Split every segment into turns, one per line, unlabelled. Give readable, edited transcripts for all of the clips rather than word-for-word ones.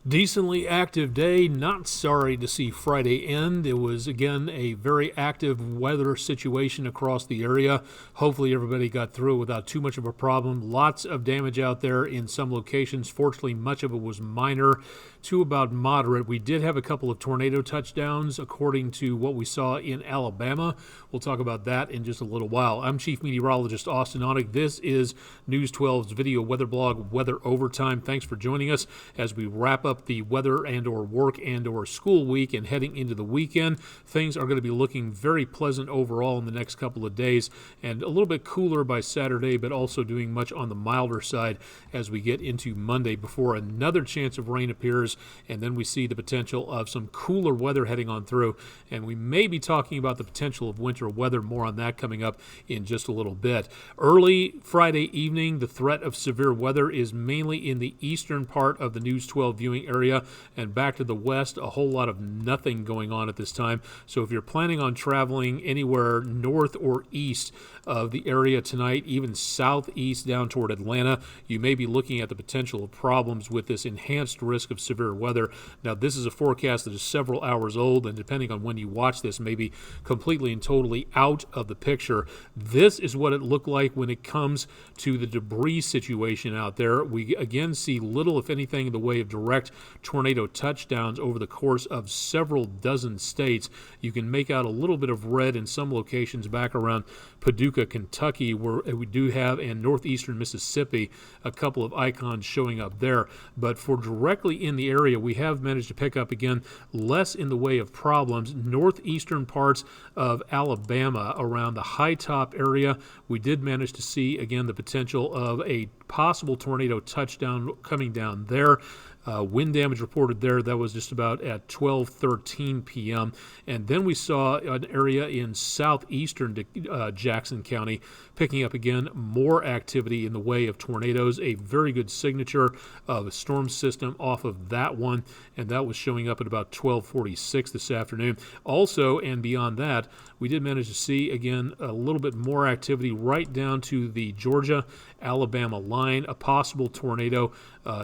Decently active day. Not sorry to see Friday end. It was, again, a very active weather situation across the area. Hopefully everybody got through it without too much of a problem. Lots of damage out there in some locations. Fortunately, much of it was minor to about moderate. We did have a couple of tornado touchdowns, according to what we saw in Alabama. We'll talk about that in just a little while. I'm Chief Meteorologist Austin Onig. This is News 12's video weather blog, Weather Overtime. Thanks for joining us as we wrap up the weather and or work and or school week and heading into the weekend. Things are going to be looking very pleasant overall in the next couple of days, and a little bit cooler by Saturday, but also doing much on the milder side as we get into Monday before another chance of rain appears, and then we see the potential of some cooler weather heading on through, and we may be talking about the potential of winter weather. More on that coming up in just a little bit. Early Friday evening, the threat of severe weather is mainly in the eastern part of the News 12 viewing area, and back to the west, a whole lot of nothing going on at this time. So if you're planning on traveling anywhere north or east of the area tonight, even southeast down toward Atlanta, you may be looking at the potential of problems with this enhanced risk of severe weather. Now, this is a forecast that is several hours old, and depending on when you watch this, may be completely and totally out of the picture. This is what it looked like when it comes to the debris situation out there. We again see little, if anything, in the way of direct tornado touchdowns over the course of several dozen states. You can make out a little bit of red in some locations back around Paducah, Kentucky, where we do have, and northeastern Mississippi, a couple of icons showing up there. But for directly in the area, we have managed to pick up, again, less in the way of problems. Northeastern parts of Alabama, around the high top area, we did manage to see, again, the potential of a possible tornado touchdown coming down there. Wind damage reported there. That was just about at 12:13 p.m. And then we saw an area in southeastern Jackson County picking up, again, more activity in the way of tornadoes. A very good signature of a storm system off of that one, and that was showing up at about 12:46 this afternoon. Also, and beyond that, we did manage to see, again, a little bit more activity right down to the Georgia-Alabama line, a possible tornado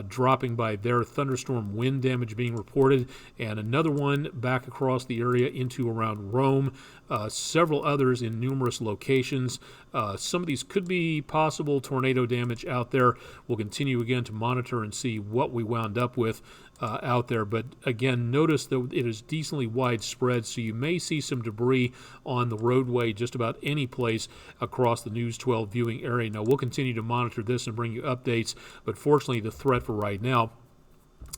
dropping by there, thunderstorm wind damage being reported, and another one back across the area into around Rome, several others in numerous locations. Some of these could be possible tornado damage out there. We'll continue again to monitor and see what we wound up with out there. But again, notice that it is decently widespread, so you may see some debris on the roadway just about any place across the News 12 viewing area. Now, we'll continue to monitor this and bring you updates, but fortunately the threat for right now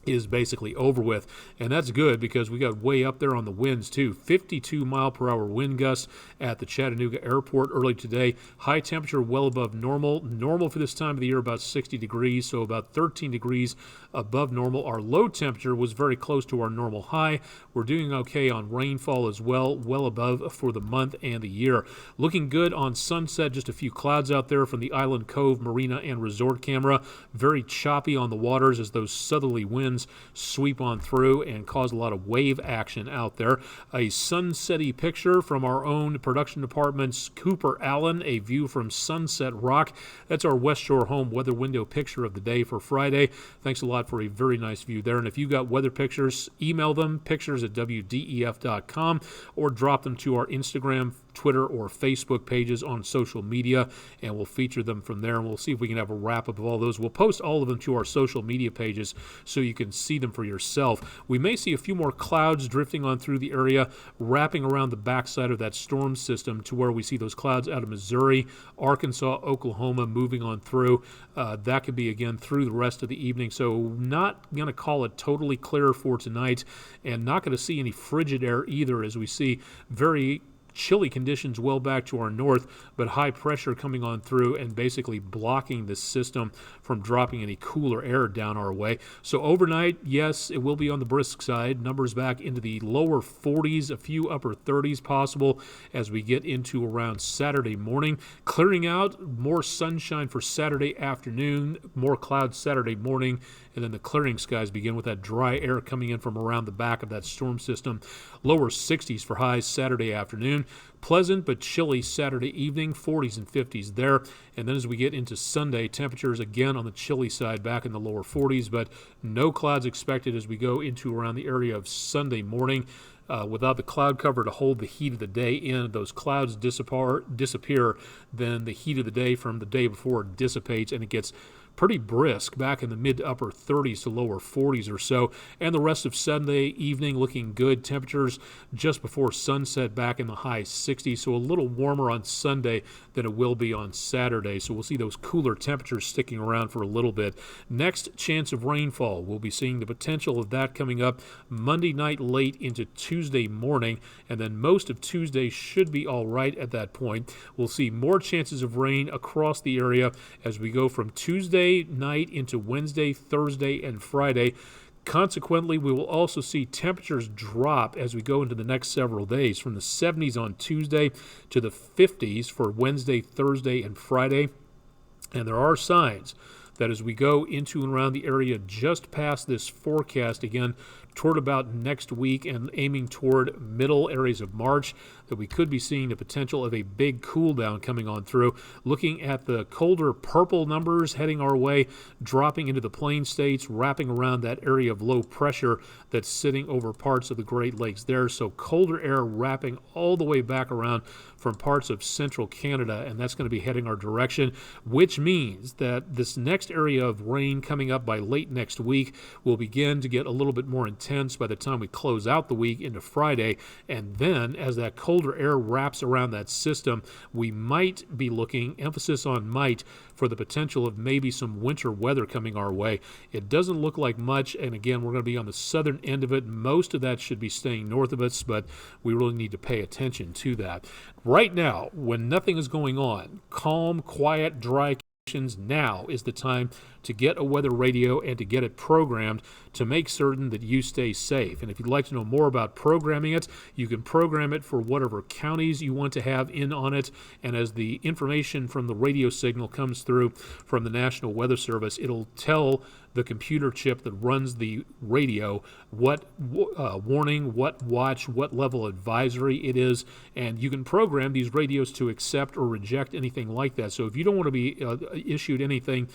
is basically over with, and that's good because we got way up there on the winds too. 52 mile per hour wind gusts at the Chattanooga airport early today. High temperature well above normal. Normal for this time of the year about 60 degrees, so about 13 degrees above normal. Our low temperature was very close to our normal high. We're doing okay on rainfall as well, well above for the month and the year. Looking good on sunset, just a few clouds out there from the Island Cove Marina and Resort camera. Very choppy on the waters as those southerly winds sweep on through and cause a lot of wave action out there. A sunsetty picture from our own production department's Cooper Allen, a view from Sunset Rock. That's our West Shore home weather window picture of the day for Friday. Thanks a lot for a very nice view there. And if you got weather pictures, email them, pictures@wdef.com, or drop them to our Instagram, Twitter, or Facebook pages on social media, and we'll feature them from there, and we'll see if we can have a wrap-up of all those. We'll post all of them to our social media pages so you can see them for yourself. We may see a few more clouds drifting on through the area, wrapping around the backside of that storm system to where we see those clouds out of Missouri, Arkansas, Oklahoma moving on through. That could be, again, through the rest of the evening, so not going to call it totally clear for tonight, and not going to see any frigid air either, as we see very chilly conditions well back to our north, but high pressure coming on through and basically blocking the system from dropping any cooler air down our way. So overnight, yes, it will be on the brisk side. Numbers back into the lower 40s, a few upper 30s possible as we get into around Saturday morning. Clearing out, more sunshine for Saturday afternoon, more clouds Saturday morning, and then the clearing skies begin with that dry air coming in from around the back of that storm system. Lower 60s for highs Saturday afternoon. Pleasant but chilly Saturday evening, 40s and 50s there. And then as we get into Sunday, temperatures again on the chilly side, back in the lower 40s, but no clouds expected as we go into around the area of Sunday morning. Without the cloud cover to hold the heat of the day in, those clouds disappear, then the heat of the day from the day before dissipates, and it gets pretty brisk, back in the mid to upper 30s to lower 40s or so. And the rest of Sunday evening looking good. Temperatures just before sunset back in the high 60s, so a little warmer on Sunday than it will be on Saturday. So we'll see those cooler temperatures sticking around for a little bit. Next, chance of rainfall. We'll be seeing the potential of that coming up Monday night late into Tuesday morning, and then most of Tuesday should be all right at that point. We'll see more chances of rain across the area as we go from Tuesday night into Wednesday, Thursday, and Friday. Consequently, we will also see temperatures drop as we go into the next several days, from the 70s on Tuesday to the 50s for Wednesday, Thursday, and Friday. And there are signs that as we go into and around the area just past this forecast, again, toward about next week and aiming toward middle areas of March, that we could be seeing the potential of a big cool down coming on through. Looking at the colder purple numbers heading our way, dropping into the plain states, wrapping around that area of low pressure that's sitting over parts of the Great Lakes there. So colder air wrapping all the way back around from parts of central Canada, and that's going to be heading our direction, which means that this next area of rain coming up by late next week will begin to get a little bit more intense by the time we close out the week into Friday. And then as that colder air wraps around that system, we might be looking, emphasis on might, for the potential of maybe some winter weather coming our way. It doesn't look like much, and again, we're going to be on the southern end of it. Most of that should be staying north of us, but we really need to pay attention to that. Right now, when nothing is going on, calm, quiet, dry conditions, now is the time to get a weather radio and to get it programmed to make certain that you stay safe. And if you'd like to know more about programming it, you can program it for whatever counties you want to have in on it. And as the information from the radio signal comes through from the National Weather Service, it'll tell the computer chip that runs the radio what warning, what watch, what level advisory it is, and you can program these radios to accept or reject anything like that. So if you don't want to be issued anything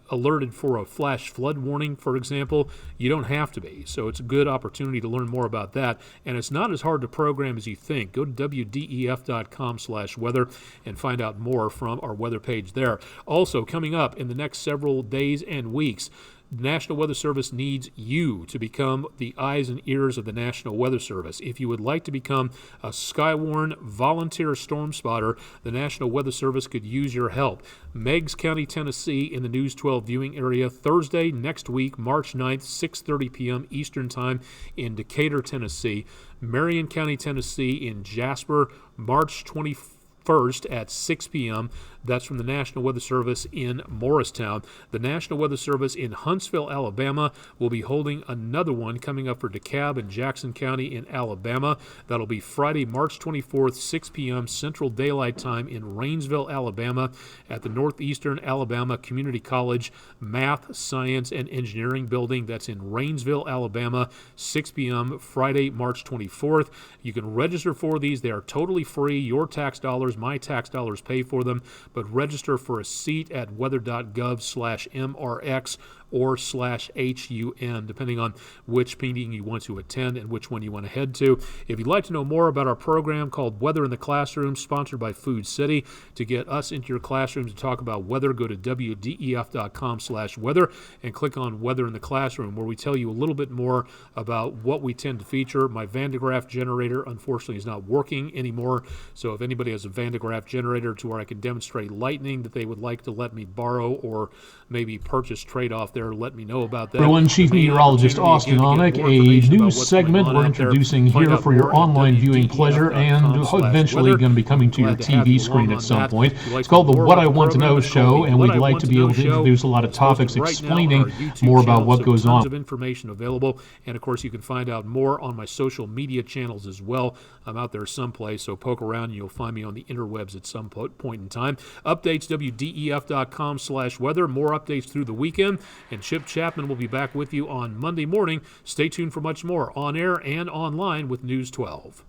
alerted for a flash flood warning, for example, you don't have to be. So it's a good opportunity to learn more about that, and it's not as hard to program as you think. Go to wdef.com/weather and find out more from our weather page there. Also, coming up in the next several days and weeks, the National Weather Service needs you to become the eyes and ears of the National Weather Service. If you would like to become a Skywarn volunteer storm spotter, the National Weather Service could use your help. Meigs County, Tennessee, in the News 12 viewing area, Thursday next week, March 9th, 6:30 p.m. Eastern Time in Decatur, Tennessee. Marion County, Tennessee, in Jasper, March 21st at 6 p.m. That's from the National Weather Service in Morristown. The National Weather Service in Huntsville, Alabama, will be holding another one coming up for DeKalb and Jackson County in Alabama. That'll be Friday, March 24th, 6 p.m. Central Daylight Time in Rainsville, Alabama, at the Northeastern Alabama Community College Math, Science, and Engineering Building. That's in Rainsville, Alabama, 6 p.m. Friday, March 24th. You can register for these. They are totally free. Your tax dollars, my tax dollars pay for them. But register for a seat at weather.gov/MRX or /HUN, depending on which meeting you want to attend and which one you want to head to. If you'd like to know more about our program called Weather in the Classroom, sponsored by Food City, to get us into your classrooms to talk about weather, go to wdef.com/weather and click on Weather in the Classroom, where we tell you a little bit more about what we tend to feature. My Van de Graaff generator, unfortunately, is not working anymore, so if anybody has a Van de Graaff generator to where I can demonstrate lightning that they would like to let me borrow or maybe purchase trade-off there, let me know about that.
Everyone, Chief Meteorologist Austin Omick, a new segment we're introducing here for your online viewing pleasure and eventually going to be coming to your TV screen at some point. It's called the What I Want to Know Show, and we'd like to be able to introduce a lot of topics explaining more about what goes on.
Tons of information available, and of course you can find out more on my social media channels as well. I'm out there someplace, so poke around and you'll find me on the interwebs at some point in time. Updates, wdef.com/weather. More updates through the weekend. and Chip Chapman will be back with you on Monday morning. Stay tuned for much more on air and online with News 12.